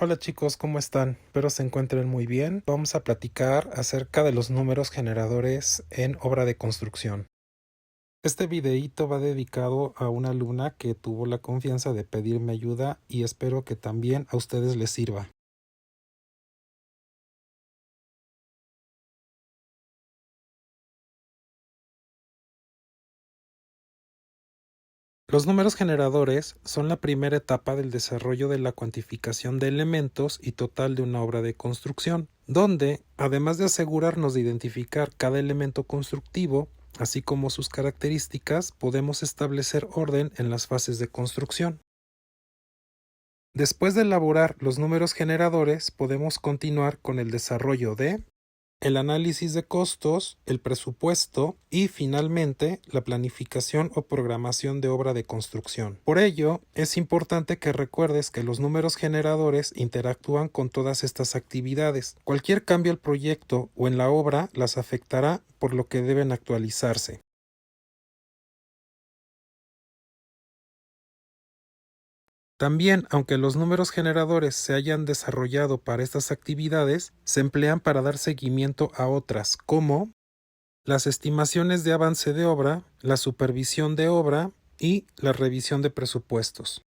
Hola chicos, ¿cómo están? Espero se encuentren muy bien. Vamos a platicar acerca de los números generadores en obra de construcción. Este videíto va dedicado a una alumna que tuvo la confianza de pedirme ayuda y espero que también a ustedes les sirva. Los números generadores son la primera etapa del desarrollo de la cuantificación de elementos y total de una obra de construcción, donde, además de asegurarnos de identificar cada elemento constructivo, así como sus características, podemos establecer orden en las fases de construcción. Después de elaborar los números generadores, podemos continuar con el desarrollo de el análisis de costos, el presupuesto y finalmente la planificación o programación de obra de construcción. Por ello, es importante que recuerdes que los números generadores interactúan con todas estas actividades. Cualquier cambio al proyecto o en la obra las afectará, por lo que deben actualizarse. También, aunque los números generadores se hayan desarrollado para estas actividades, se emplean para dar seguimiento a otras, como las estimaciones de avance de obra, la supervisión de obra y la revisión de presupuestos.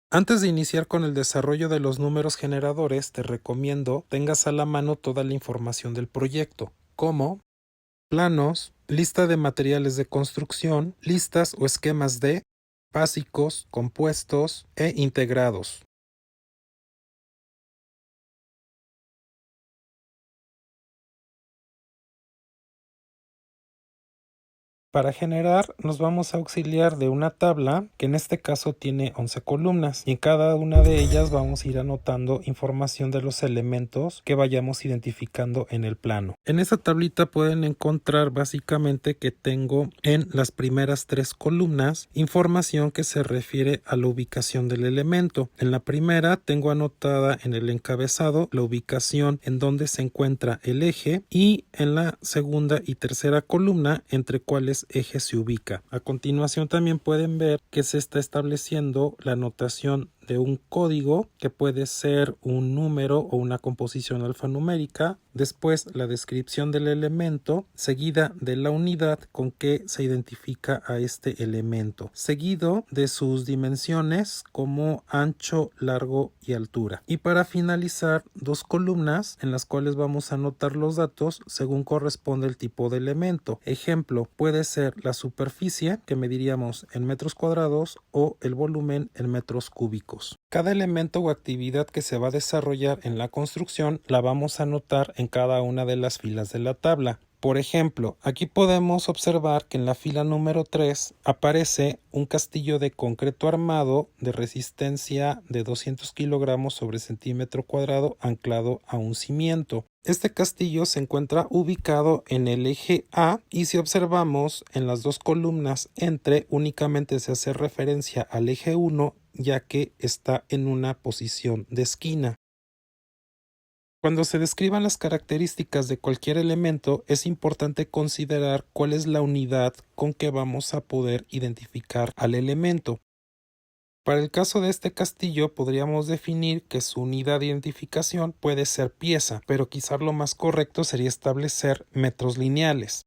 Antes de iniciar con el desarrollo de los números generadores, te recomiendo tengas a la mano toda la información del proyecto, como planos, lista de materiales de construcción, listas o esquemas de básicos, compuestos e integrados. Para generar nos vamos a auxiliar de una tabla que en este caso tiene 11 columnas y en cada una de ellas vamos a ir anotando información de los elementos que vayamos identificando en el plano. En esta tablita pueden encontrar básicamente que tengo en las primeras 3 columnas información que se refiere a la ubicación del elemento. En la primera tengo anotada en el encabezado la ubicación en donde se encuentra el eje y en la segunda y tercera columna entre cuáles eje se ubica. A continuación también pueden ver que se está estableciendo la notación de un código que puede ser un número o una composición alfanumérica, después la descripción del elemento, seguida de la unidad con que se identifica a este elemento, seguido de sus dimensiones como ancho, largo y altura. Y para finalizar, 2 columnas en las cuales vamos a anotar los datos según corresponde el tipo de elemento. Ejemplo, puede ser la superficie, que mediríamos en metros cuadrados, o el volumen en metros cúbicos. Cada elemento o actividad que se va a desarrollar en la construcción la vamos a anotar en cada una de las filas de la tabla. Por ejemplo, aquí podemos observar que en la fila número 3 aparece un castillo de concreto armado de resistencia de 200 kilogramos sobre centímetro cuadrado anclado a un cimiento. Este castillo se encuentra ubicado en el eje A y si observamos en las 2 columnas entre únicamente se hace referencia al eje 1 ya que está en una posición de esquina. Cuando se describan las características de cualquier elemento, es importante considerar cuál es la unidad con que vamos a poder identificar al elemento. Para el caso de este castillo, podríamos definir que su unidad de identificación puede ser pieza, pero quizá lo más correcto sería establecer metros lineales.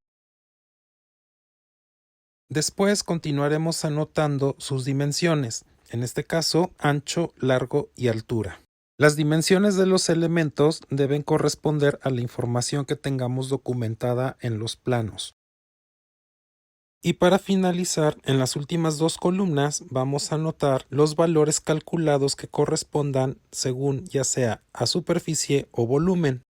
Después continuaremos anotando sus dimensiones, en este caso ancho, largo y altura. Las dimensiones de los elementos deben corresponder a la información que tengamos documentada en los planos. Y para finalizar, en las últimas 2 columnas vamos a anotar los valores calculados que correspondan según ya sea a superficie o volumen.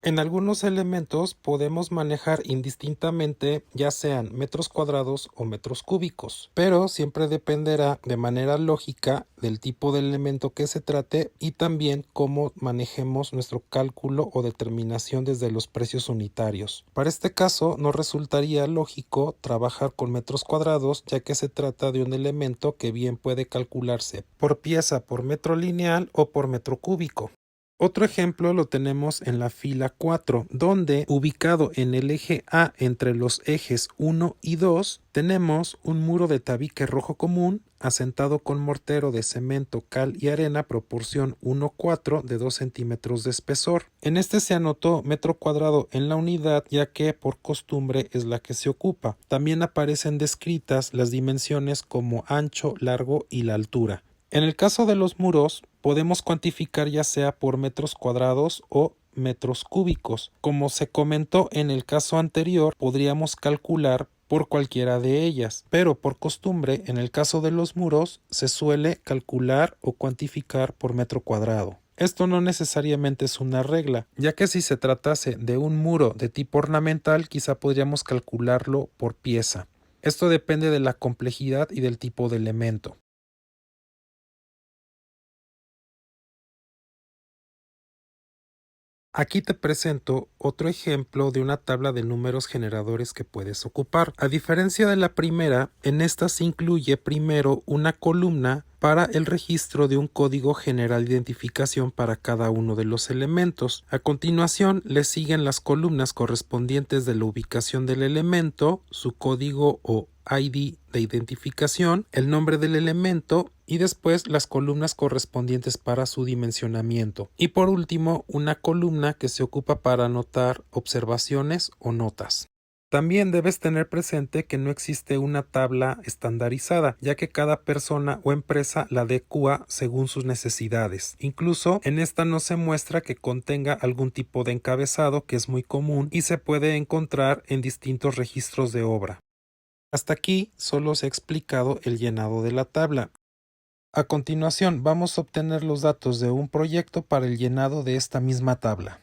En algunos elementos podemos manejar indistintamente ya sean metros cuadrados o metros cúbicos, pero siempre dependerá de manera lógica del tipo de elemento que se trate y también cómo manejemos nuestro cálculo o determinación desde los precios unitarios. Para este caso nos resultaría lógico trabajar con metros cuadrados ya que se trata de un elemento que bien puede calcularse por pieza por metro lineal o por metro cúbico. Otro ejemplo lo tenemos en la fila 4, donde ubicado en el eje A entre los ejes 1 y 2, tenemos un muro de tabique rojo común asentado con mortero de cemento, cal y arena proporción 1:4 de 2 centímetros de espesor. En este se anotó metro cuadrado en la unidad, ya que por costumbre es la que se ocupa. También aparecen descritas las dimensiones como ancho, largo y la altura. En el caso de los muros, podemos cuantificar ya sea por metros cuadrados o metros cúbicos. Como se comentó en el caso anterior, podríamos calcular por cualquiera de ellas, pero por costumbre, en el caso de los muros, se suele calcular o cuantificar por metro cuadrado. Esto no necesariamente es una regla, ya que si se tratase de un muro de tipo ornamental, quizá podríamos calcularlo por pieza. Esto depende de la complejidad y del tipo de elemento. Aquí te presento otro ejemplo de una tabla de números generadores que puedes ocupar. A diferencia de la primera, en esta se incluye primero una columna para el registro de un código general de identificación para cada uno de los elementos. A continuación le siguen las columnas correspondientes de la ubicación del elemento, su código o ID de identificación, el nombre del elemento y después las columnas correspondientes para su dimensionamiento. Y por último, una columna que se ocupa para anotar observaciones o notas. También debes tener presente que no existe una tabla estandarizada, ya que cada persona o empresa la adecua según sus necesidades. Incluso en esta no se muestra que contenga algún tipo de encabezado, que es muy común y se puede encontrar en distintos registros de obra. Hasta aquí solo se ha explicado el llenado de la tabla. A continuación vamos a obtener los datos de un proyecto para el llenado de esta misma tabla.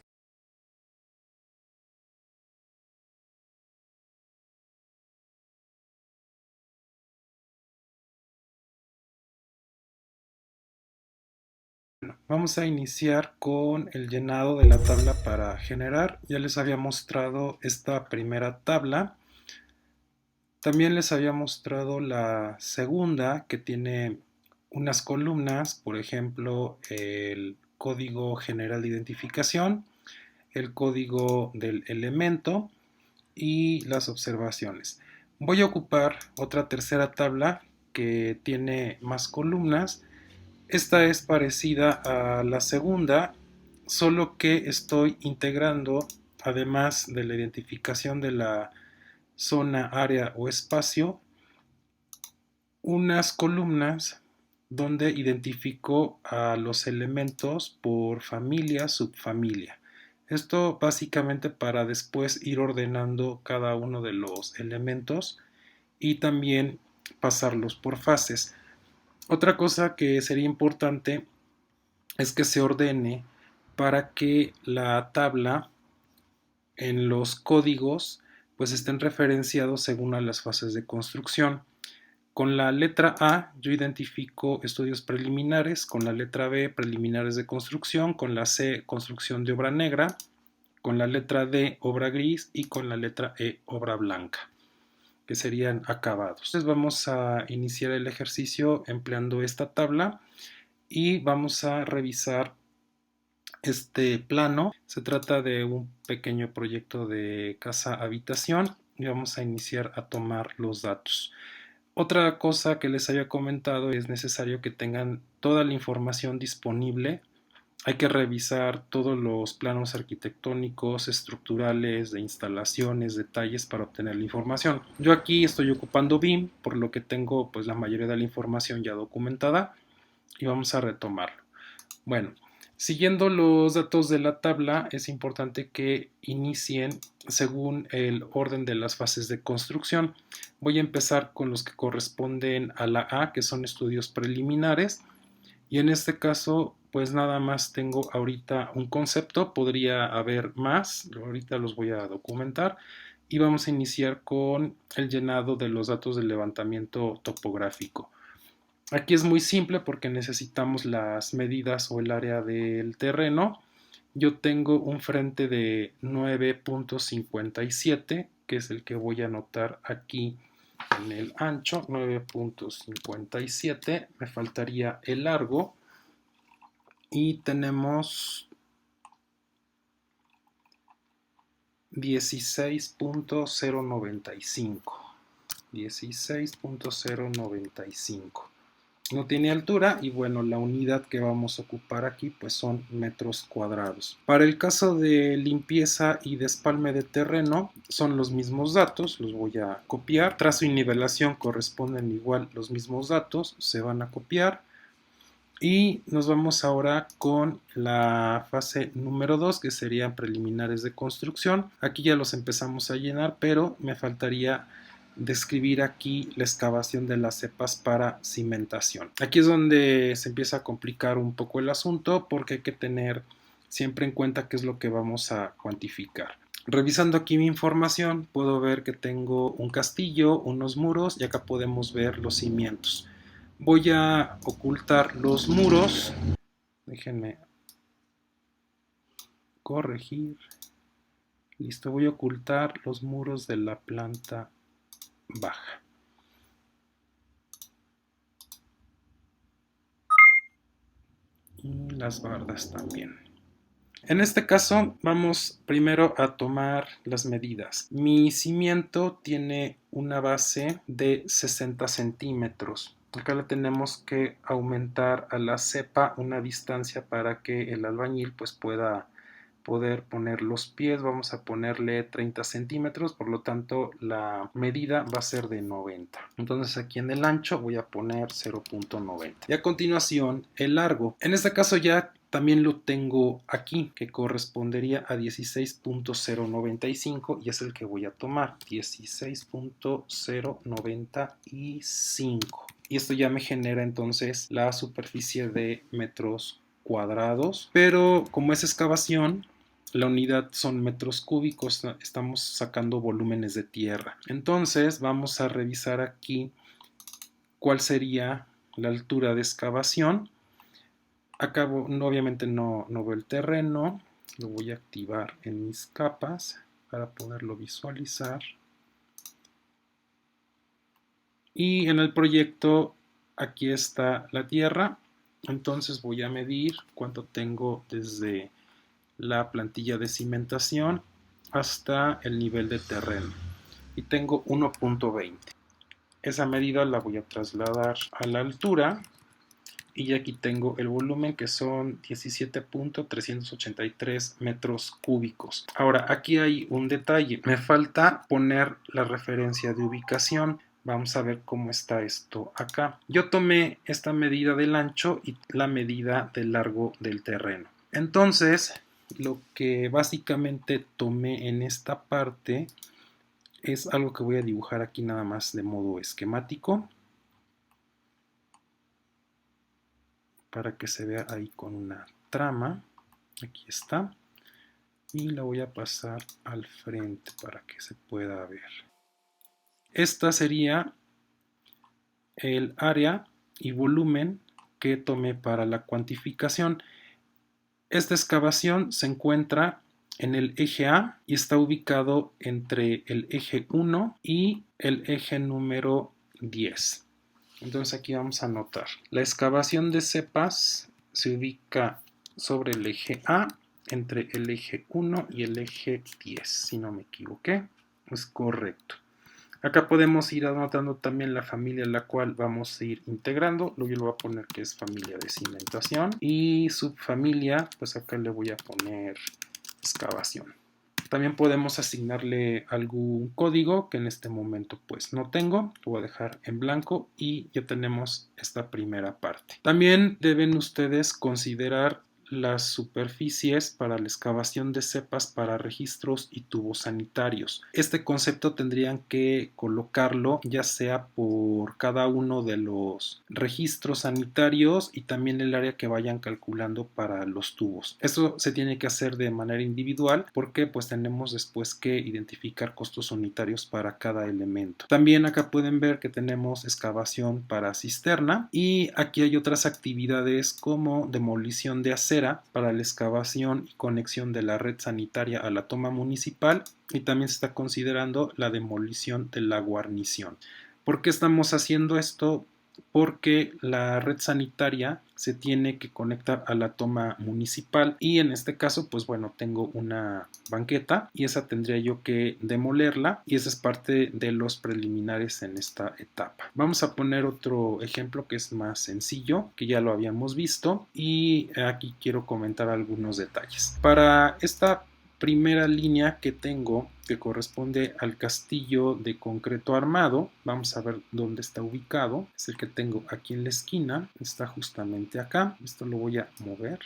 Vamos a iniciar con el llenado de la tabla para generar. Ya les había mostrado esta primera tabla. También les había mostrado la segunda, que tiene unas columnas, por ejemplo, el código general de identificación, el código del elemento y las observaciones. Voy a ocupar otra tercera tabla que tiene más columnas. Esta es parecida a la segunda, solo que estoy integrando, además de la identificación de la zona, área o espacio, unas columnas donde identifico a los elementos por familia, subfamilia. Esto básicamente para después ir ordenando cada uno de los elementos y también pasarlos por fases. Otra cosa que sería importante es que se ordene para que la tabla en los códigos pues estén referenciados según a las fases de construcción. Con la letra A yo identifico estudios preliminares, con la letra B preliminares de construcción, con la C construcción de obra negra, con la letra D obra gris y con la letra E obra blanca, que serían acabados. Entonces vamos a iniciar el ejercicio empleando esta tabla y vamos a revisar este plano. Se trata de un pequeño proyecto de casa habitación y vamos a iniciar a tomar los datos. Otra cosa que les había comentado, es necesario que tengan toda la información disponible. Hay que revisar todos los planos arquitectónicos, estructurales, de instalaciones, detalles para obtener la información. Yo aquí estoy ocupando BIM, por lo que tengo pues la mayoría de la información ya documentada y vamos a retomarlo. Bueno, siguiendo los datos de la tabla, es importante que inicien según el orden de las fases de construcción. Voy a empezar con los que corresponden a la A, que son estudios preliminares. Y en este caso, pues nada más tengo ahorita un concepto, podría haber más, ahorita los voy a documentar. Y vamos a iniciar con el llenado de los datos del levantamiento topográfico. Aquí es muy simple porque necesitamos las medidas o el área del terreno. Yo tengo un frente de 9.57, que es el que voy a anotar aquí en el ancho, 9.57. Me faltaría el largo y tenemos 16.095. 16.095. No tiene altura y bueno, la unidad que vamos a ocupar aquí pues son metros cuadrados. Para el caso de limpieza y despalme de terreno son los mismos datos, los voy a copiar. Trazo y nivelación corresponden igual los mismos datos, se van a copiar. Y nos vamos ahora con la fase número 2, que serían preliminares de construcción. Aquí ya los empezamos a llenar, pero me faltaría describir aquí la excavación de las cepas para cimentación. Aquí es donde se empieza a complicar un poco el asunto, porque hay que tener siempre en cuenta qué es lo que vamos a cuantificar. Revisando aquí mi información, puedo ver que tengo un castillo, unos muros y acá podemos ver los cimientos. Voy a ocultar los muros. Déjenme corregir. Listo, voy a ocultar los muros de la planta baja. Y las bardas también. En este caso vamos primero a tomar las medidas. Mi cimiento tiene una base de 60 centímetros. Acá le tenemos que aumentar a la cepa una distancia para que el albañil pues pueda poder poner los pies. Vamos a ponerle 30 centímetros, por lo tanto la medida va a ser de 90. Entonces aquí en el ancho voy a poner 0.90. Y a continuación el largo. En este caso ya también lo tengo aquí, que correspondería a 16.095 y es el que voy a tomar, 16.095. Y esto ya me genera entonces la superficie de metros cuadrados, pero como es excavación, la unidad son metros cúbicos, estamos sacando volúmenes de tierra. Entonces vamos a revisar aquí cuál sería la altura de excavación. Acá obviamente no veo el terreno, lo voy a activar en mis capas para poderlo visualizar. Y en el proyecto aquí está la tierra, entonces voy a medir cuánto tengo desde la plantilla de cimentación hasta el nivel de terreno y tengo 1.20. Esa medida la voy a trasladar a la altura y aquí tengo el volumen, que son 17.383 metros cúbicos. Ahora aquí hay un detalle, me falta poner la referencia de ubicación. Vamos a ver cómo está esto acá. Yo tomé esta medida del ancho y la medida del largo del terreno. Entonces, lo que básicamente tomé en esta parte es algo que voy a dibujar aquí nada más de modo esquemático, para que se vea ahí con una trama. Aquí está. Y la voy a pasar al frente para que se pueda ver. Esta sería el área y volumen que tomé para la cuantificación. Esta excavación se encuentra en el eje A y está ubicado entre el eje 1 y el eje número 10. Entonces aquí vamos a anotar. La excavación de cepas se ubica sobre el eje A, entre el eje 1 y el eje 10, si no me equivoqué. Es correcto. Acá podemos ir anotando también la familia en la cual vamos a ir integrando. Yo le voy a poner que es familia de cimentación. Y subfamilia, pues acá le voy a poner excavación. También podemos asignarle algún código que en este momento pues no tengo. Lo voy a dejar en blanco y ya tenemos esta primera parte. También deben ustedes considerar las superficies para la excavación de cepas para registros y tubos sanitarios. Este concepto tendrían que colocarlo ya sea por cada uno de los registros sanitarios y también el área que vayan calculando para los tubos. Esto se tiene que hacer de manera individual porque pues tenemos después que identificar costos unitarios para cada elemento. También acá pueden ver que tenemos excavación para cisterna y aquí hay otras actividades como demolición de acera para la excavación y conexión de la red sanitaria a la toma municipal y también se está considerando la demolición de la guarnición. ¿Por qué estamos haciendo esto? porque la red sanitaria se tiene que conectar a la toma municipal y en este caso pues bueno, tengo una banqueta y esa tendría yo que demolerla y esa es parte de los preliminares en esta etapa. Vamos a poner otro ejemplo que es más sencillo, que ya lo habíamos visto, y aquí quiero comentar algunos detalles. Para esta primera línea que tengo, que corresponde al castillo de concreto armado, vamos a ver dónde está ubicado. Es el que tengo aquí en la esquina, está justamente acá. Esto lo voy a mover.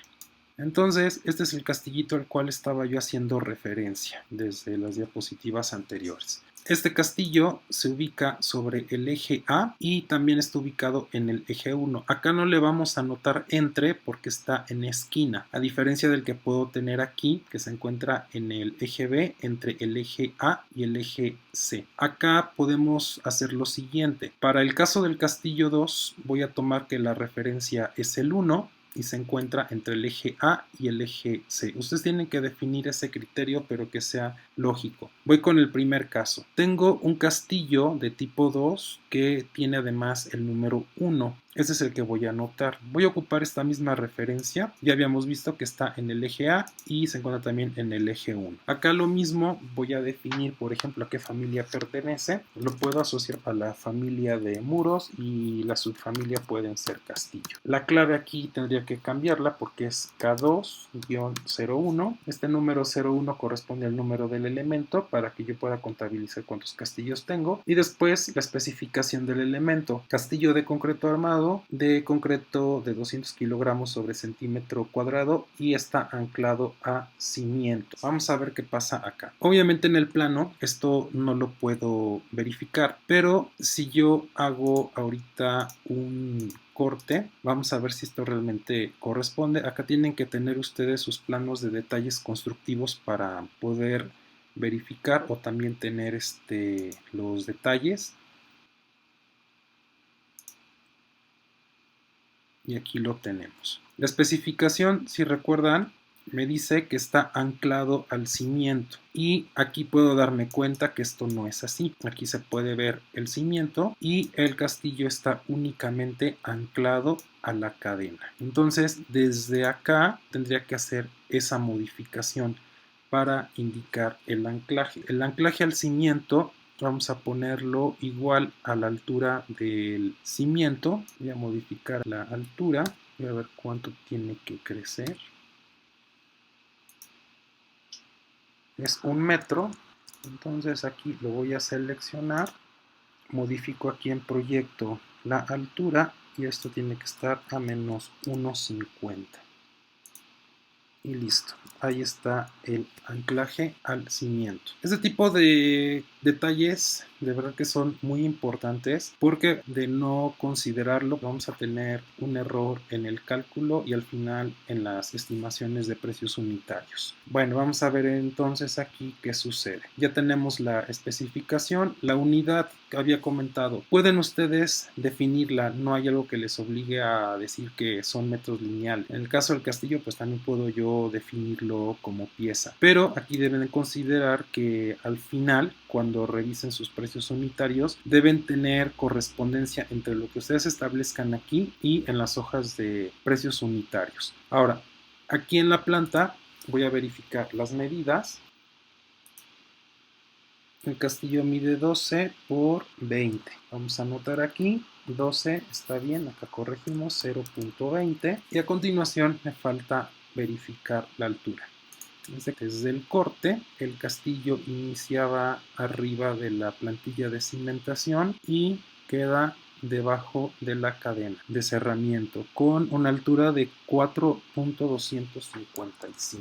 Entonces, este es el castillito al cual estaba yo haciendo referencia desde las diapositivas anteriores. Este castillo se ubica sobre el eje A y también está ubicado en el eje 1. Acá no le vamos a anotar entre porque está en esquina, a diferencia del que puedo tener aquí, que se encuentra en el eje B entre el eje A y el eje C. Acá podemos hacer lo siguiente. Para el caso del castillo 2 voy a tomar que la referencia es el 1 y se encuentra entre el eje A y el eje C. Ustedes tienen que definir ese criterio, pero que sea lógico. Voy con el primer caso. Tengo un castillo de tipo 2 que tiene además el número 1. Ese es el que voy a anotar. Voy a ocupar esta misma referencia. Ya habíamos visto que está en el eje A y se encuentra también en el eje 1. Acá lo mismo, voy a definir, por ejemplo, a qué familia pertenece. Lo puedo asociar a la familia de muros y la subfamilia pueden ser castillo. La clave aquí tendría que cambiarla porque es K2-01. Este número 01 corresponde al número del elemento para que yo pueda contabilizar cuántos castillos tengo. Y después la especificación del elemento. Castillo de concreto armado de concreto de 200 kilogramos sobre centímetro cuadrado y está anclado a cimiento. Vamos a ver qué pasa acá. Obviamente en el plano esto no lo puedo verificar, pero si yo hago ahorita un corte, vamos a ver si esto realmente corresponde. Acá tienen que tener ustedes sus planos de detalles constructivos para poder verificar o también tener los detalles. Y aquí lo tenemos. La especificación, si recuerdan, me dice que está anclado al cimiento y aquí puedo darme cuenta que esto no es así. Aquí se puede ver el cimiento y el castillo está únicamente anclado a la cadena. Entonces, desde acá tendría que hacer esa modificación para indicar el anclaje. El anclaje al cimiento vamos a ponerlo igual a la altura del cimiento. Voy a modificar la altura. Voy a ver cuánto tiene que crecer. Es 1 metro. Entonces aquí lo voy a seleccionar. Modifico aquí en proyecto la altura y esto tiene que estar a menos 1,50. Y listo, ahí está el anclaje al cimiento. Este tipo de detalles de verdad que son muy importantes porque de no considerarlo vamos a tener un error en el cálculo y al final en las estimaciones de precios unitarios. Bueno, vamos a ver entonces aquí qué sucede. Ya tenemos la especificación, la unidad que había comentado. Pueden ustedes definirla, no hay algo que les obligue a decir que son metros lineales. En el caso del castillo pues también puedo yo definirlo como pieza, pero aquí deben considerar que al final cuando revisen sus precios unitarios deben tener correspondencia entre lo que ustedes establezcan aquí y en las hojas de precios unitarios. Ahora, aquí en la planta voy a verificar las medidas. El castillo mide 12 por 20. Vamos a anotar aquí 12, está bien, acá corregimos 0.20 y a continuación me falta verificar la altura. Desde el corte, el castillo iniciaba arriba de la plantilla de cimentación y queda debajo de la cadena de cerramiento con una altura de 4.255.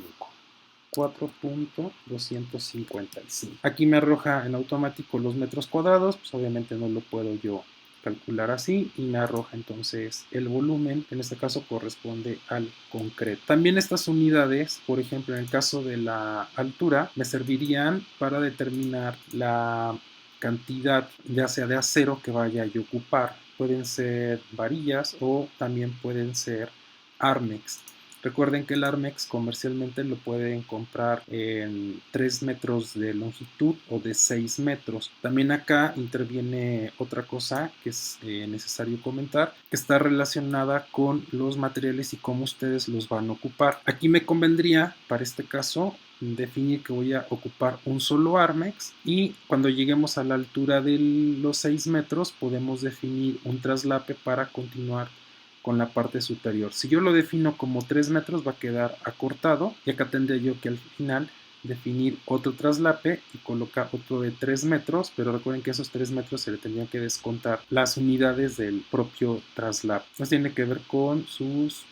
4.255. Aquí me arroja en automático los metros cuadrados, pues obviamente no lo puedo yo calcular así y me arroja entonces el volumen, que en este caso corresponde al concreto. También estas unidades, por ejemplo en el caso de la altura, me servirían para determinar la cantidad ya sea de acero que vaya a ocupar. Pueden ser varillas o también pueden ser armex. Recuerden que el Armex comercialmente lo pueden comprar en 3 metros de longitud o de 6 metros. También acá interviene otra cosa que es necesario comentar, que está relacionada con los materiales y cómo ustedes los van a ocupar. Aquí me convendría, para este caso, definir que voy a ocupar un solo Armex, y cuando lleguemos a la altura de los 6 metros podemos definir un traslape para continuar con la parte superior. Si yo lo defino como 3 metros va a quedar acortado, y acá tendría yo que al final definir otro traslape y colocar otro de 3 metros, pero recuerden que esos 3 metros se le tendrían que descontar las unidades del propio traslape. Esto tiene que ver con sus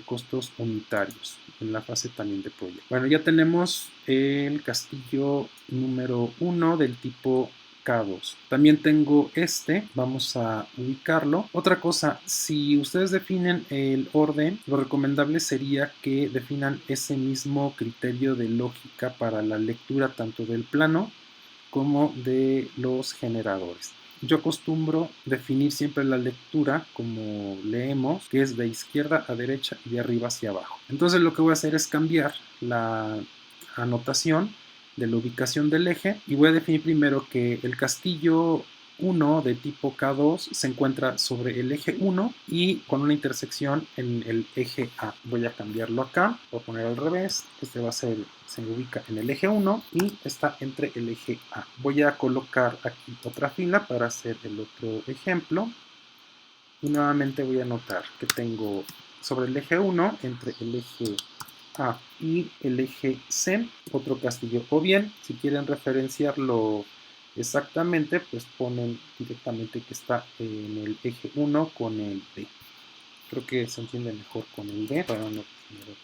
costos unitarios en la fase también de proyecto. Bueno, ya tenemos el castillo número 1 del tipo K2. También tengo vamos a ubicarlo. Otra cosa, si ustedes definen el orden, lo recomendable sería que definan ese mismo criterio de lógica para la lectura tanto del plano como de los generadores. Yo acostumbro definir siempre la lectura como leemos, que es de izquierda a derecha y de arriba hacia abajo. Entonces lo que voy a hacer es cambiar la anotación de la ubicación del eje, y voy a definir primero que el castillo 1 de tipo K2 se encuentra sobre el eje 1 y con una intersección en el eje A. Voy a cambiarlo acá, voy a poner al revés, se ubica en el eje 1 y está entre el eje A. Voy a colocar aquí otra fila para hacer el otro ejemplo, y nuevamente voy a anotar que tengo sobre el eje 1, entre el eje A y el eje C, otro castillo. O bien, si quieren referenciarlo exactamente, pues ponen directamente que está en el eje 1 con el B. Creo que se entiende mejor con el B para no tener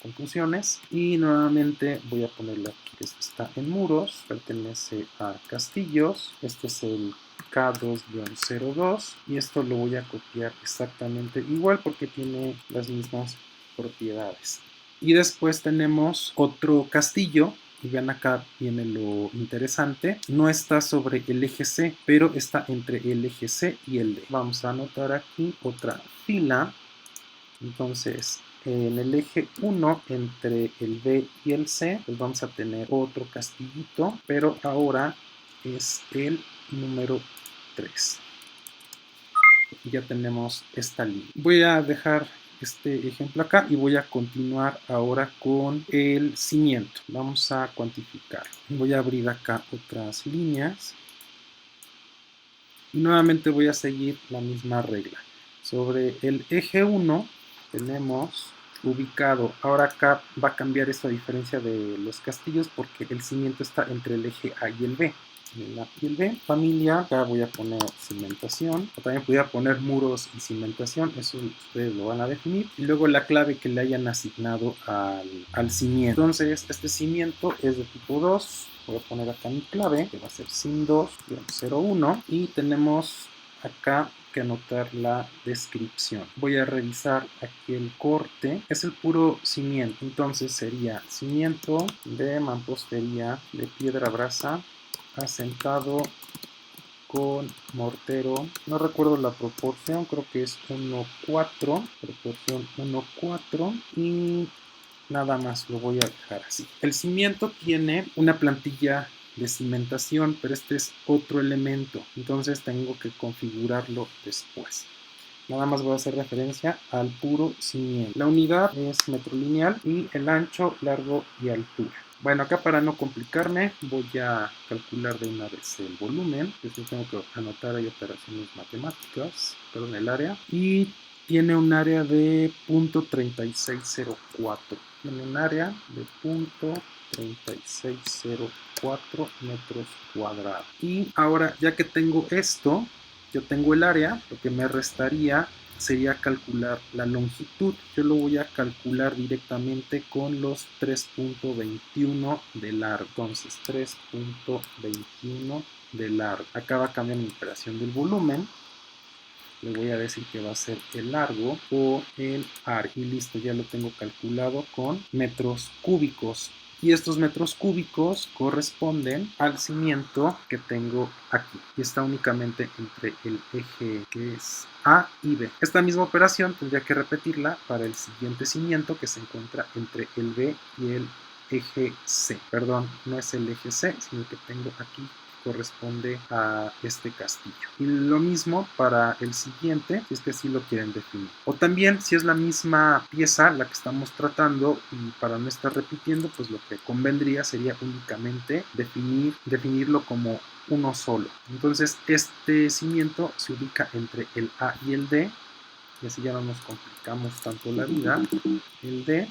confusiones. Y nuevamente voy a ponerle aquí que está en muros, pertenece a castillos. Este es el K2-02 y esto lo voy a copiar exactamente igual porque tiene las mismas propiedades. Y después tenemos otro castillo, y vean acá viene lo interesante, no está sobre el eje C, pero está entre el eje C y el D. Vamos a anotar aquí otra fila. Entonces, en el eje 1, entre el B y el C, pues vamos a tener otro castillito, pero ahora es el número 3. Y ya tenemos esta línea. Voy a dejar este ejemplo acá y voy a continuar ahora con el cimiento. Vamos a cuantificar. Voy a abrir acá otras líneas y nuevamente voy a seguir la misma regla. Sobre el eje 1 tenemos ubicado, ahora acá va a cambiar esta diferencia de los castillos porque el cimiento está entre el eje A y el B. El A y el B. Familia, acá voy a poner cimentación, o también voy a poner muros y cimentación, eso ustedes lo van a definir. Y luego la clave que le hayan asignado al cimiento. Entonces, este cimiento es de tipo 2. Voy a poner acá mi clave, que va a ser sim2-01, y tenemos acá que anotar la descripción. Voy a revisar aquí el corte, es el puro cimiento, entonces sería cimiento de mampostería de piedra brasa asentado con mortero, no recuerdo la proporción, creo que es 1:4, proporción 1:4, y nada más lo voy a dejar así. El cimiento tiene una plantilla de cimentación, pero este es otro elemento, entonces tengo que configurarlo después. Nada más voy a hacer referencia al puro cimiento. La unidad es metro lineal y el ancho, largo y altura. Bueno, acá para no complicarme voy a calcular de una vez el volumen. Entonces tengo que anotar ahí operaciones matemáticas, perdón, el área. Y tiene un área de 0.3604. Tiene un área de 0.3604 metros cuadrados. Y ahora, ya que tengo esto, yo tengo el área, lo que me restaría sería calcular la longitud. Yo lo voy a calcular directamente con los 3.21 de largo. Entonces 3.21 de largo. Acá va a cambiar mi operación del volumen. le voy a decir que va a ser el largo por el área. Y listo, ya lo tengo calculado con metros cúbicos. Y estos metros cúbicos corresponden al cimiento que tengo aquí. Y está únicamente entre el eje que es A y B. Esta misma operación tendría que repetirla para el siguiente cimiento que se encuentra entre el B y el eje C. Perdón, no es el eje C, sino que tengo aquí corresponde a este castillo. Y lo mismo para el siguiente, si es que así lo quieren definir. O también, si es la misma pieza la que estamos tratando, y para no estar repitiendo, pues lo que convendría sería únicamente definirlo como uno solo. Entonces, este cimiento se ubica entre el A y el D, y así ya no nos complicamos tanto la vida. El D,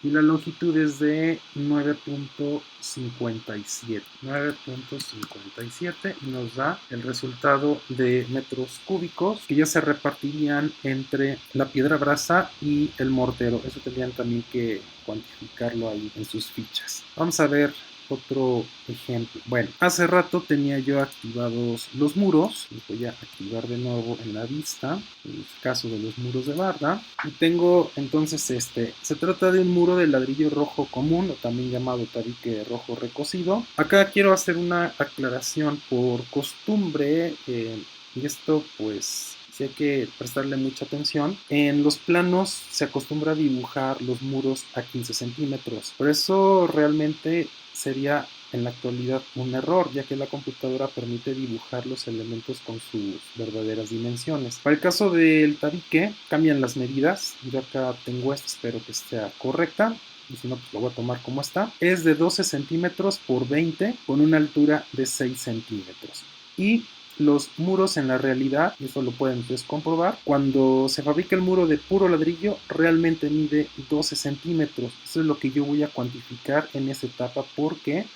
y la longitud es de 9.57 y nos da el resultado de metros cúbicos que ya se repartirían entre la piedra brasa y el mortero. Eso tendrían también que cuantificarlo ahí en sus fichas. Vamos a ver otro ejemplo. Bueno, hace rato tenía yo activados los muros. Los voy a activar de nuevo en la vista, en el caso de los muros de barda. Y tengo entonces se trata de un muro de ladrillo rojo común, o también llamado tabique rojo recocido. Acá quiero hacer una aclaración por costumbre, y esto pues sí hay que prestarle mucha atención. En los planos se acostumbra a dibujar los muros a 15 centímetros. Por eso realmente sería en la actualidad un error, ya que la computadora permite dibujar los elementos con sus verdaderas dimensiones. Para el caso del tabique, cambian las medidas. Yo acá tengo esta, espero que esté correcta. Y si no, pues lo voy a tomar como está. Es de 12 centímetros por 20 con una altura de 6 centímetros. Y los muros en la realidad, y eso lo pueden ustedes comprobar, cuando se fabrica el muro de puro ladrillo, realmente mide 12 centímetros. Eso es lo que yo voy a cuantificar en esta etapa porque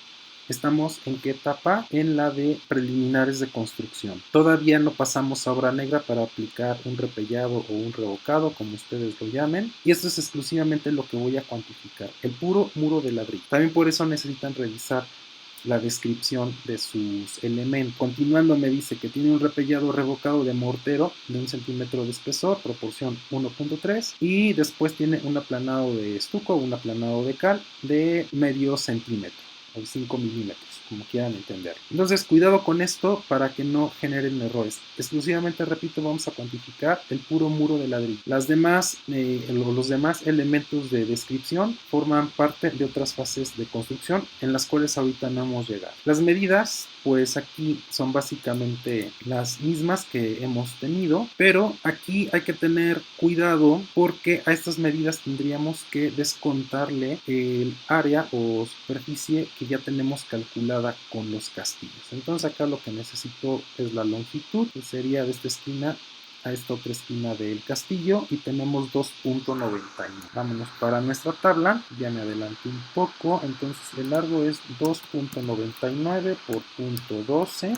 estamos en qué etapa? En la de preliminares de construcción. Todavía no pasamos a obra negra para aplicar un repellado o un revocado, como ustedes lo llamen. Y esto es exclusivamente lo que voy a cuantificar, el puro muro de ladrillo. También por eso necesitan revisar la descripción de sus elementos. Continuando me dice que tiene un repellado revocado de mortero de 1 centímetro de espesor, proporción 1.3, y después tiene un aplanado de estuco, un aplanado de cal de medio centímetro o 5 milímetros, como quieran entender. Entonces, cuidado con esto para que no generen errores. Exclusivamente, repito, vamos a cuantificar el puro muro de ladrillo. Los demás elementos de descripción forman parte de otras fases de construcción en las cuales ahorita no hemos llegado. Las medidas, pues aquí son básicamente las mismas que hemos tenido, pero aquí hay que tener cuidado porque a estas medidas tendríamos que descontarle el área o superficie que ya tenemos calculada con los castillos. Entonces acá lo que necesito es la longitud, que sería de esta esquina a esta otra esquina del castillo, y tenemos 2.99. Vámonos para nuestra tabla, ya me adelanté un poco. Entonces el largo es 2.99 por 0.12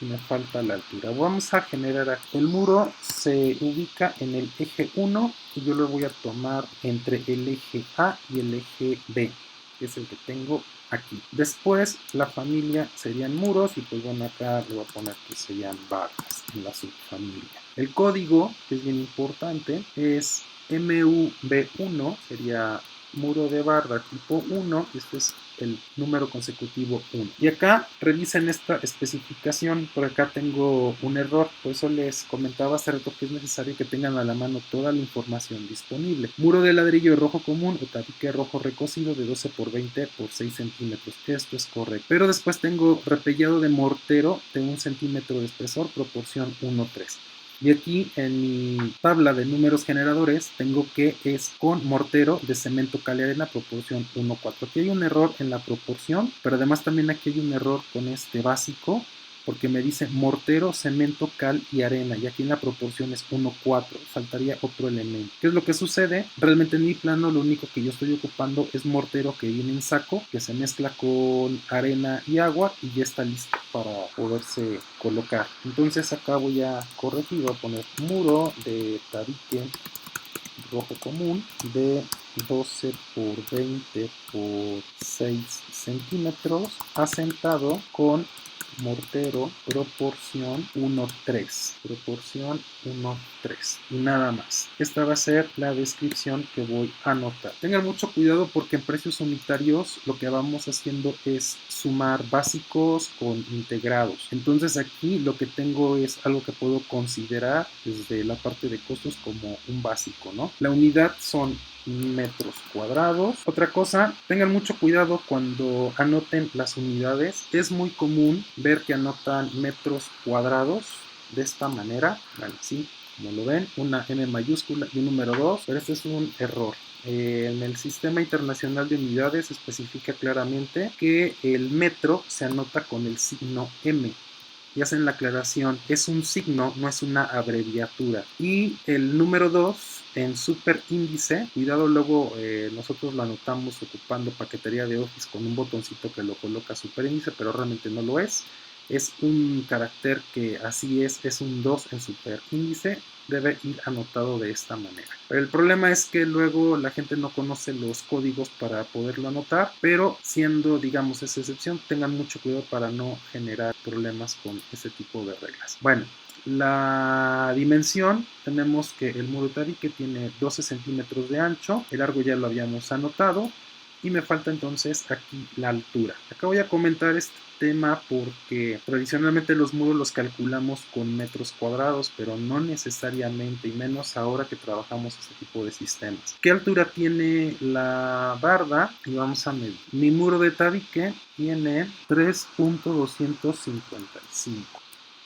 y me falta la altura. Vamos a generar aquí. El muro se ubica en el eje 1 y yo lo voy a tomar entre el eje A y el eje B, que es el que tengo aquí. Después la familia serían muros, y pues bueno, acá le voy a poner que serían barras en la subfamilia. El código, que es bien importante, es MUB1, sería muro de barra tipo 1, y este es el número consecutivo 1. Y acá revisen esta especificación, por acá tengo un error, por eso les comentaba hace rato que es necesario que tengan a la mano toda la información disponible. Muro de ladrillo rojo común o tabique rojo recocido de 12 por 20 por 6 centímetros, esto es correcto. Pero después tengo repellado de mortero de 1 centímetro de espesor, proporción 1:3. Y aquí en mi tabla de números generadores tengo que es con mortero de cemento, cal y arena, proporción 1:4. Aquí hay un error en la proporción, pero además también aquí hay un error con este básico, porque me dice mortero, cemento, cal y arena, y aquí en la proporción es 1:4, faltaría otro elemento. ¿Qué es lo que sucede? Realmente en mi plano lo único que yo estoy ocupando es mortero que viene en saco, que se mezcla con arena y agua y ya está listo para poderse colocar. Entonces acá voy a corregir, voy a poner muro de tabique rojo común de 12 por 20 por 6 centímetros asentado con mortero, proporción 1:3, proporción 1:3 y nada más. Esta va a ser la descripción que voy a anotar. Tengan mucho cuidado porque en precios unitarios lo que vamos haciendo es sumar básicos con integrados. Entonces aquí lo que tengo es algo que puedo considerar desde la parte de costos como un básico, ¿no? La unidad son metros cuadrados. Otra cosa, tengan mucho cuidado cuando anoten las unidades. Es muy común ver que anotan metros cuadrados de esta manera, bueno, así como lo ven, una M mayúscula y un número 2, pero este es un error. En el Sistema Internacional de Unidades especifica claramente que el metro se anota con el signo M y hacen la aclaración, es un signo, no es una abreviatura. Y el número 2 en superíndice, cuidado, luego nosotros lo anotamos ocupando paquetería de Office con un botoncito que lo coloca superíndice, pero realmente no lo es. Es un carácter que así es un 2 en superíndice, debe ir anotado de esta manera. El problema es que luego la gente no conoce los códigos para poderlo anotar, pero siendo, digamos, esa excepción, tengan mucho cuidado para no generar problemas con ese tipo de reglas. Bueno, la dimensión, tenemos que el muro tabique tiene 12 centímetros de ancho, el largo ya lo habíamos anotado, y me falta entonces aquí la altura. Acá voy a comentar este tema porque tradicionalmente los muros los calculamos con metros cuadrados, pero no necesariamente, y menos ahora que trabajamos este tipo de sistemas. ¿Qué altura tiene la barda? Y vamos a medir. Mi muro de tabique tiene 3.255.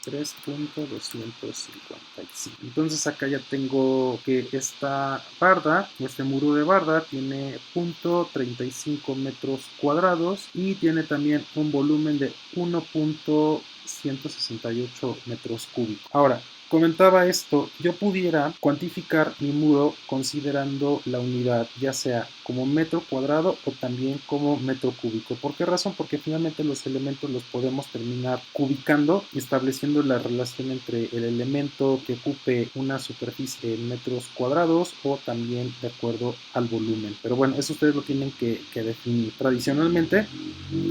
3.255. Entonces acá ya tengo que esta barda, este muro de barda tiene 0.35 metros cuadrados y tiene también un volumen de 1.168 metros cúbicos. Ahora, comentaba esto, yo pudiera cuantificar mi muro considerando la unidad, ya sea como metro cuadrado o también como metro cúbico. ¿Por qué razón? Porque finalmente los elementos los podemos terminar cubicando, estableciendo la relación entre el elemento que ocupe una superficie en metros cuadrados o también de acuerdo al volumen. Pero bueno, eso ustedes lo tienen que definir. Tradicionalmente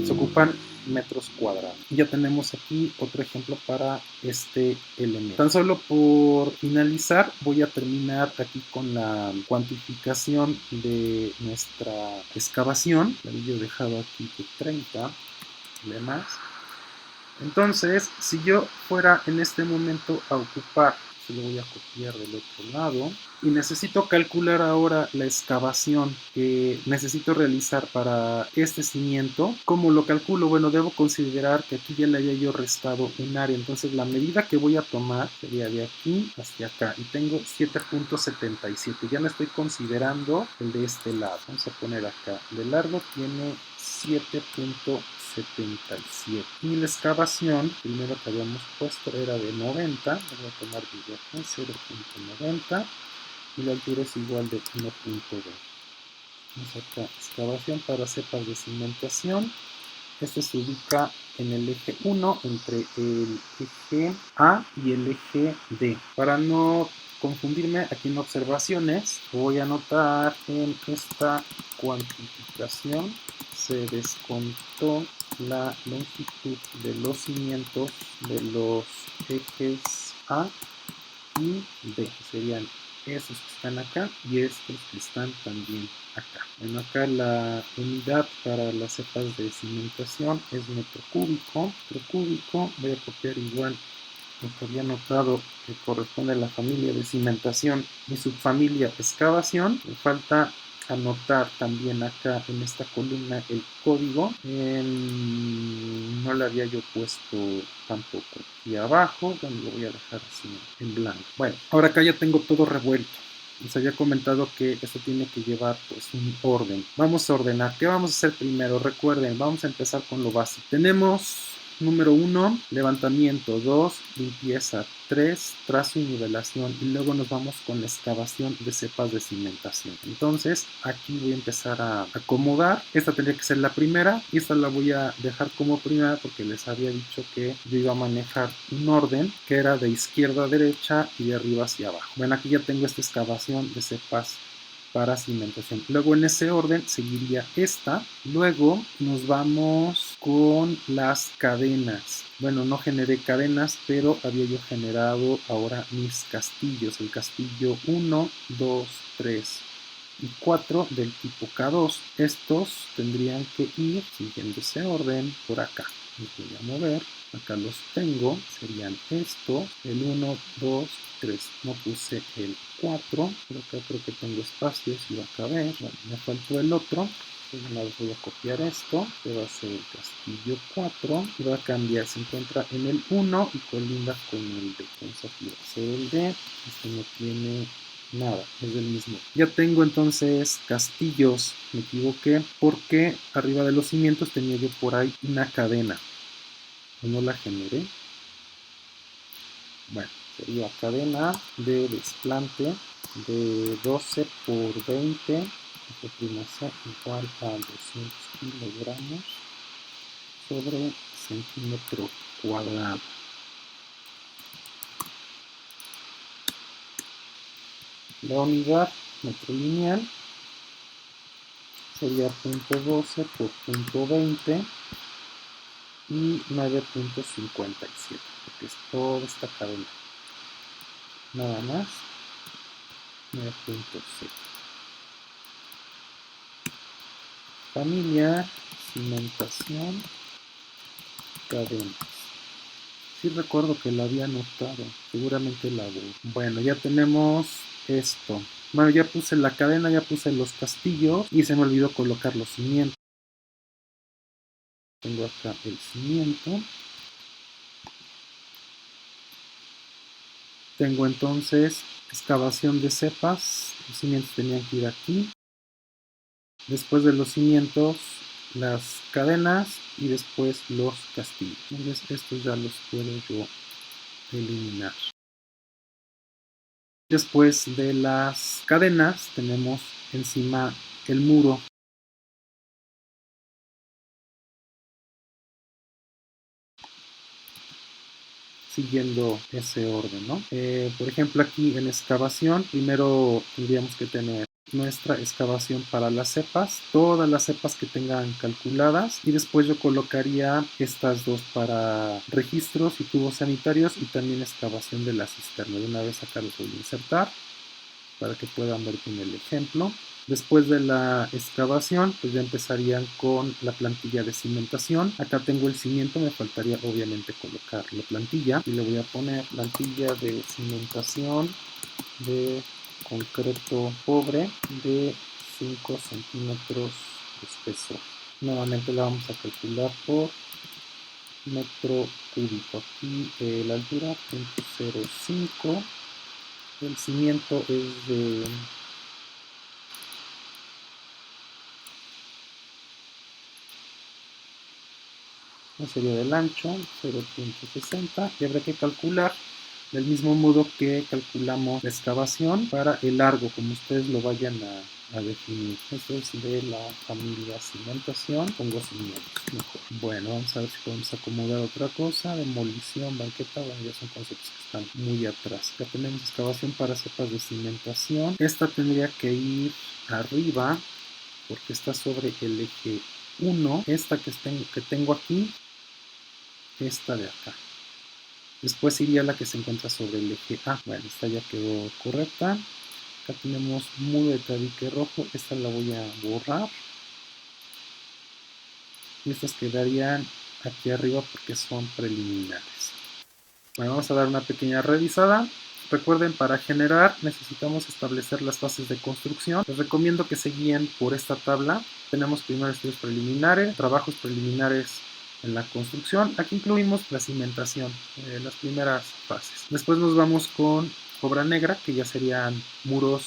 se ocupan metros cuadrados. Y ya tenemos aquí otro ejemplo para este elemento. Tan solo por finalizar, voy a terminar aquí con la cuantificación de nuestra excavación. La había dejado aquí de 30, demás. Entonces, si yo fuera en este momento a ocupar, se lo voy a copiar del otro lado, y necesito calcular ahora la excavación que necesito realizar para este cimiento. ¿Cómo lo calculo? Bueno, debo considerar que aquí ya le había yo restado un área, entonces la medida que voy a tomar sería de aquí hacia acá, y tengo 7.77, ya no estoy considerando el de este lado. Vamos a poner acá, de largo tiene 7.77 y la excavación, primero que habíamos puesto era de 90, voy a tomar video con 0.90 y la altura es igual de 1.2. Vamos acá, excavación para cepas de cimentación. Este se ubica en el eje 1 entre el eje A y el eje D. Para no confundirme, aquí en observaciones voy a anotar en esta cuantificación se descontó la longitud de los cimientos de los ejes A y D, serían esos que están acá y estos que están también acá. Bueno, acá la unidad para las cepas de cimentación es metro cúbico. Metro cúbico, voy a copiar igual lo que había notado que corresponde a la familia de cimentación y subfamilia excavación. Me falta anotar también acá en esta columna el código. No le había yo puesto tampoco aquí abajo, bueno, lo voy a dejar así en blanco. Bueno, ahora acá ya tengo todo revuelto. Les había comentado que esto tiene que llevar pues un orden. Vamos a ordenar. ¿Qué vamos a hacer primero? Recuerden, vamos a empezar con lo básico. Tenemos número 1, levantamiento, 2, limpieza, 3, trazo y nivelación, y luego nos vamos con la excavación de cepas de cimentación. Entonces aquí voy a empezar a acomodar. Esta tendría que ser la primera y esta la voy a dejar como primera porque les había dicho que yo iba a manejar un orden que era de izquierda a derecha y de arriba hacia abajo. Bueno, aquí ya tengo esta excavación de cepas para cimentación. Luego en ese orden seguiría esta. Luego nos vamos con las cadenas. Bueno, no generé cadenas, pero había yo generado ahora mis castillos. El castillo 1, 2, 3 y 4 del tipo K2. Estos tendrían que ir siguiendo ese orden por acá. Los voy a mover. Acá los tengo. Serían estos. El 1, 2, 3. No puse el 4. Pero acá creo que tengo espacios y va a caber. Bueno, me faltó el otro. Una vez voy a copiar esto, que va a ser el castillo 4 y va a cambiar, se encuentra en el 1 y colinda con el D. Entonces aquí va a ser el D, este no tiene nada, es del mismo. Ya tengo entonces castillos, me equivoqué porque arriba de los cimientos tenía yo por ahí una cadena, no la generé. Bueno, sería cadena de desplante de 12 por 20 F' igual a 200 kilogramos sobre centímetro cuadrado. La unidad metro lineal sería 0.12 por 0.20 y 9.57, porque es toda esta cadena. Nada más, 9.7. Familia, cimentación, cadenas. Sí recuerdo que la había anotado, seguramente la voy. Bueno, ya tenemos esto. Bueno, ya puse la cadena, ya puse los castillos y se me olvidó colocar los cimientos. Tengo acá el cimiento. Tengo entonces excavación de cepas. Los cimientos tenían que ir aquí. Después de los cimientos, las cadenas y después los castillos. Entonces estos ya los puedo yo eliminar. Después de las cadenas tenemos encima el muro. Siguiendo ese orden, ¿no? Por ejemplo, aquí en excavación, primero tendríamos que tener nuestra excavación para las cepas, todas las cepas que tengan calculadas, y después yo colocaría estas dos para registros y tubos sanitarios y también excavación de la cisterna. De una vez acá los voy a insertar para que puedan ver bien el ejemplo. Después de la excavación, pues ya empezarían con la plantilla de cimentación. Acá tengo el cimiento, me faltaría obviamente colocar la plantilla. Y le voy a poner plantilla de cimentación de concreto pobre de 5 centímetros de espesor. Nuevamente la vamos a calcular por metro cúbico. Aquí la altura 0.05. El cimiento es de sería del ancho 0.60 y habrá que calcular del mismo modo que calculamos la excavación para el largo, como ustedes lo vayan a definir. Esto es de la familia cimentación, pongo cimientos mejor. Bueno, vamos a ver si podemos acomodar otra cosa. Demolición, banqueta, bueno, ya son conceptos que están muy atrás. Ya tenemos excavación para cepas de cimentación. Esta tendría que ir arriba porque está sobre el eje 1. Esta que tengo aquí, esta de acá. Después iría la que se encuentra sobre el eje A. Bueno, esta ya quedó correcta. Acá tenemos muro de tabique rojo. Esta la voy a borrar. Y estas quedarían aquí arriba porque son preliminares. Bueno, vamos a dar una pequeña revisada. Recuerden, para generar necesitamos establecer las fases de construcción. Les recomiendo que se guíen por esta tabla. Tenemos primero estudios preliminares, trabajos preliminares en la construcción. Aquí incluimos la cimentación, las primeras fases. Después nos vamos con obra negra, que ya serían muros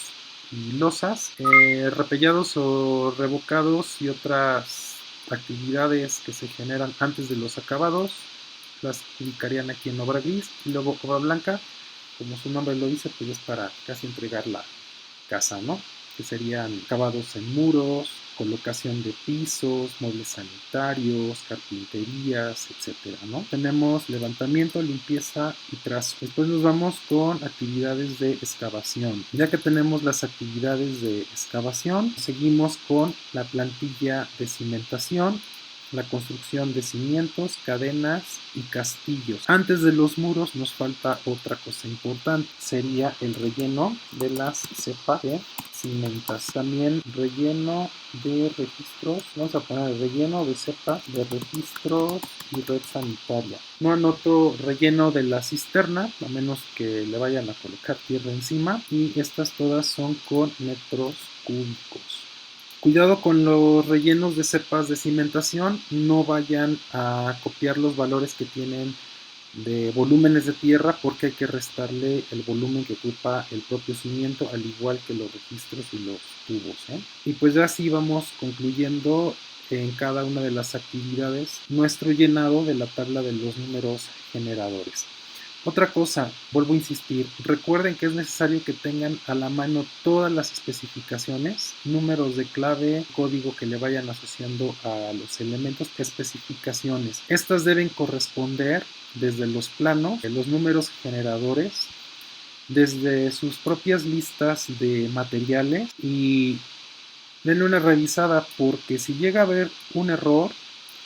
y losas, repellados o revocados y otras actividades que se generan antes de los acabados. Las ubicarían aquí en obra gris y luego obra blanca, como su nombre lo dice, pues es para casi entregar la casa, ¿no? Que serían acabados en muros, colocación de pisos, muebles sanitarios, carpinterías, etcétera, ¿no? Tenemos levantamiento, limpieza y trazo. Después nos vamos con actividades de excavación. Ya que tenemos las actividades de excavación, seguimos con la plantilla de cimentación, la construcción de cimientos, cadenas y castillos. Antes de los muros nos falta otra cosa importante, sería el relleno de las cepas de cimentas. También relleno de registros, vamos a poner el relleno de cepa de registros y red sanitaria. No anoto relleno de la cisterna, a menos que le vayan a colocar tierra encima, y estas todas son con metros cúbicos. Cuidado con los rellenos de cepas de cimentación, no vayan a copiar los valores que tienen de volúmenes de tierra porque hay que restarle el volumen que ocupa el propio cimiento, al igual que los registros y los tubos, ¿eh? Y pues ya así vamos concluyendo en cada una de las actividades nuestro llenado de la tabla de los números generadores. Otra cosa, vuelvo a insistir, recuerden que es necesario que tengan a la mano todas las especificaciones, números de clave, código que le vayan asociando a los elementos, especificaciones. Estas deben corresponder desde los planos, los números generadores, desde sus propias listas de materiales, y denle una revisada porque si llega a haber un error,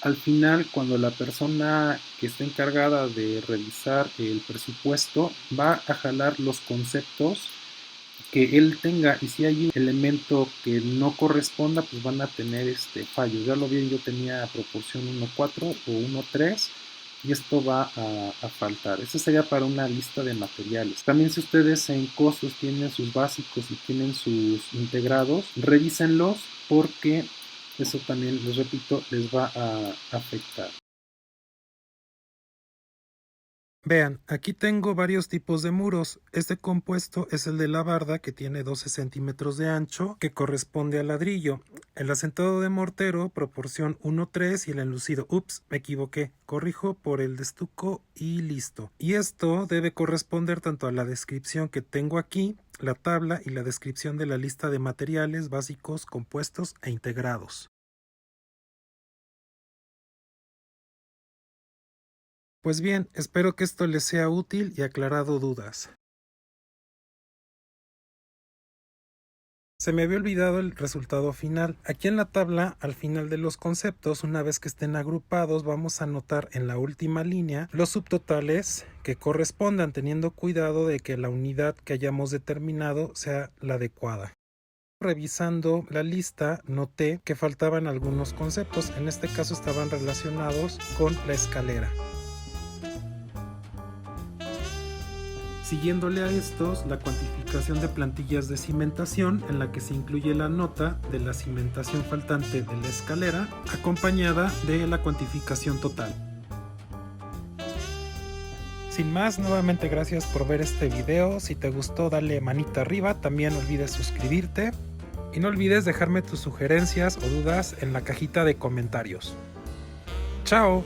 al final, cuando la persona que está encargada de revisar el presupuesto va a jalar los conceptos que él tenga, y si hay un elemento que no corresponda, pues van a tener fallos. Ya lo vi, yo tenía proporción 1.4 o 1.3 y esto va a faltar. Eso sería para una lista de materiales. También si ustedes en costos tienen sus básicos y tienen sus integrados, revísenlos porque eso también, les repito, les va a afectar. Vean, aquí tengo varios tipos de muros. Este compuesto es el de la barda, que tiene 12 centímetros de ancho, que corresponde al ladrillo. El asentado de mortero, proporción 1:3, y el enlucido, me equivoqué, corrijo por el de estuco y listo. Y esto debe corresponder tanto a la descripción que tengo aquí, la tabla y la descripción de la lista de materiales básicos, compuestos e integrados. Pues bien, espero que esto les sea útil y aclarado dudas. Se me había olvidado el resultado final. Aquí en la tabla, al final de los conceptos, una vez que estén agrupados, vamos a anotar en la última línea los subtotales que correspondan, teniendo cuidado de que la unidad que hayamos determinado sea la adecuada. Revisando la lista, noté que faltaban algunos conceptos. En este caso estaban relacionados con la escalera. Siguiéndole a estos, la cuantificación de plantillas de cimentación, en la que se incluye la nota de la cimentación faltante de la escalera, acompañada de la cuantificación total. Sin más, nuevamente gracias por ver este video. Si te gustó, dale manita arriba, también no olvides suscribirte y no olvides dejarme tus sugerencias o dudas en la cajita de comentarios. ¡Chao!